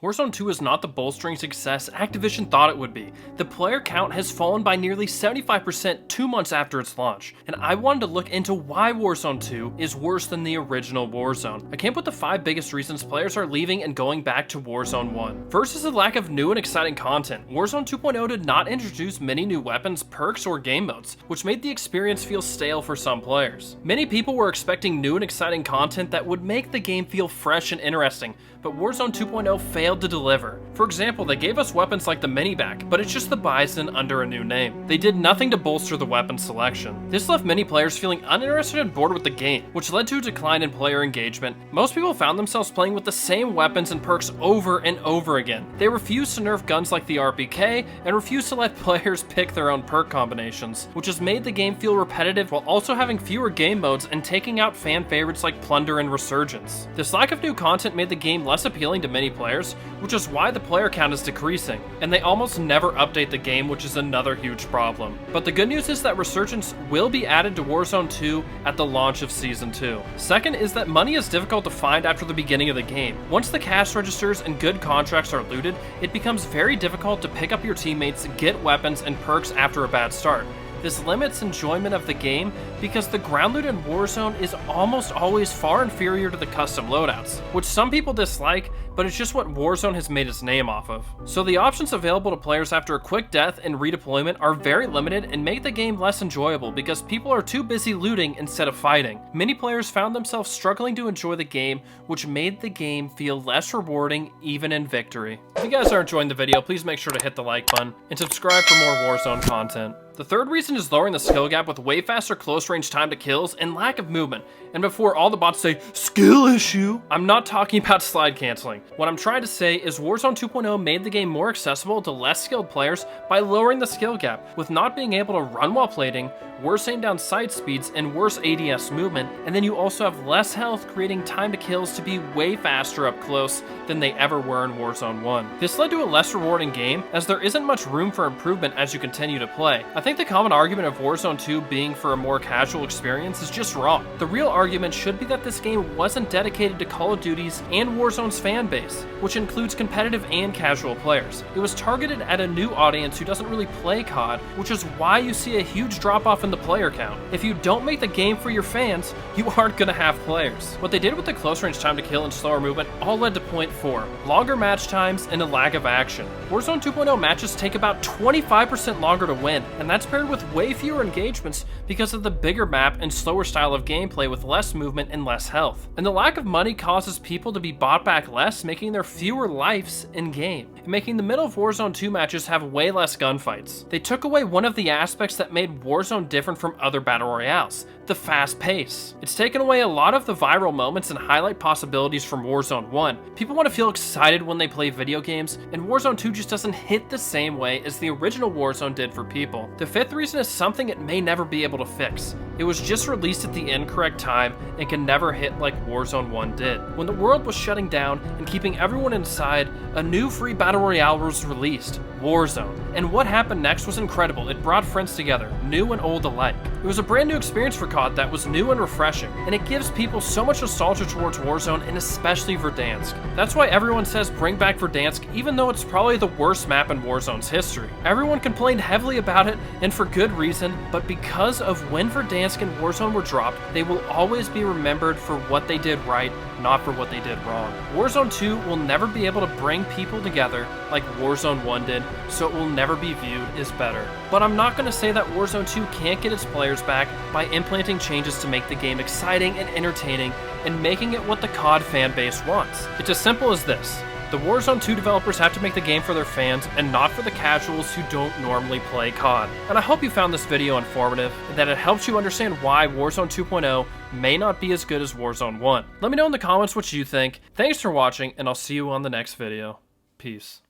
Warzone 2 is not the bolstering success Activision thought it would be. The player count has fallen by nearly 75% 2 months after its launch, and I wanted to look into why Warzone 2 is worse than the original Warzone. I came up with the 5 biggest reasons players are leaving and going back to Warzone 1. First is the lack of new and exciting content. Warzone 2.0 did not introduce many new weapons, perks, or game modes, which made the experience feel stale for some players. Many people were expecting new and exciting content that would make the game feel fresh and interesting, but Warzone 2.0 failed to deliver. For example, they gave us weapons like the mini-back, but it's just the Bison under a new name. They did nothing to bolster the weapon selection. This left many players feeling uninterested and bored with the game, which led to a decline in player engagement. Most people found themselves playing with the same weapons and perks over and over again. They refused to nerf guns like the RPK, and refused to let players pick their own perk combinations, which has made the game feel repetitive while also having fewer game modes and taking out fan favorites like Plunder and Resurgence. This lack of new content made the game less appealing to many players, which is why the player count is decreasing, and they almost never update the game, which is another huge problem. But the good news is that Resurgence will be added to Warzone 2 at the launch of Season 2. Second is that money is difficult to find after the beginning of the game. Once the cash registers and good contracts are looted, it becomes very difficult to pick up your teammates, get weapons and perks after a bad start. This limits enjoyment of the game because the ground loot in Warzone is almost always far inferior to the custom loadouts, which some people dislike, but it's just what Warzone has made its name off of. So the options available to players after a quick death and redeployment are very limited and make the game less enjoyable because people are too busy looting instead of fighting. Many players found themselves struggling to enjoy the game, which made the game feel less rewarding even in victory. If you guys are enjoying the video, please make sure to hit the like button and subscribe for more Warzone content. The third reason is lowering the skill gap with way faster close range time to kills and lack of movement. And before all the bots say, skill issue, I'm not talking about slide canceling. What I'm trying to say is Warzone 2.0 made the game more accessible to less skilled players by lowering the skill gap, with not being able to run while plating, worse aim down sight speeds, and worse ADS movement, and then you also have less health, creating time to kills to be way faster up close than they ever were in Warzone 1. This led to a less rewarding game, as there isn't much room for improvement as you continue to play. I think the common argument of Warzone 2 being for a more casual experience is just wrong. The real argument should be that this game wasn't dedicated to Call of Duty's and Warzone's fan base, which includes competitive and casual players. It was targeted at a new audience who doesn't really play COD, which is why you see a huge drop off in the player count. If you don't make the game for your fans, you aren't gonna have players. What they did with the close range time to kill and slower movement all led to point 4, longer match times and a lack of action. Warzone 2.0 matches take about 25% longer to win, and that's paired with way fewer engagements because of the bigger map and slower style of gameplay with less movement and less health. And the lack of money causes people to be bought back less, making there fewer lives in game, and making the middle of Warzone 2 matches have way less gunfights. They took away one of the aspects that made Warzone different from other battle royales, the fast pace. It's taken away a lot of the viral moments and highlight possibilities from Warzone 1. People want to feel excited when they play video games, and Warzone 2 just doesn't hit the same way as the original Warzone did for people. The fifth reason is something it may never be able to fix. It was just released at the incorrect time and can never hit like Warzone 1 did. When the world was shutting down and keeping everyone inside, a new free battle royale was released, Warzone. And what happened next was incredible. It brought friends together, new and old alike. It was a brand new experience for COD that was new and refreshing, and it gives people so much nostalgia towards Warzone, and especially Verdansk. That's why everyone says bring back Verdansk, even though it's probably the worst map in Warzone's history. Everyone complained heavily about it, and for good reason, but because of when Verdansk and Warzone were dropped, they will always be remembered for what they did right, not for what they did wrong. Warzone 2 will never be able to bring people together like Warzone 1 did, so it will never be viewed as better. But I'm not going to say that Warzone 2 can't get its players back by implementing changes to make the game exciting and entertaining and making it what the COD fan base wants. It's as simple as this. The Warzone 2 developers have to make the game for their fans and not for the casuals who don't normally play COD. And I hope you found this video informative and that it helps you understand why Warzone 2.0 may not be as good as Warzone 1. Let me know in the comments what you think. Thanks for watching, and I'll see you on the next video. Peace.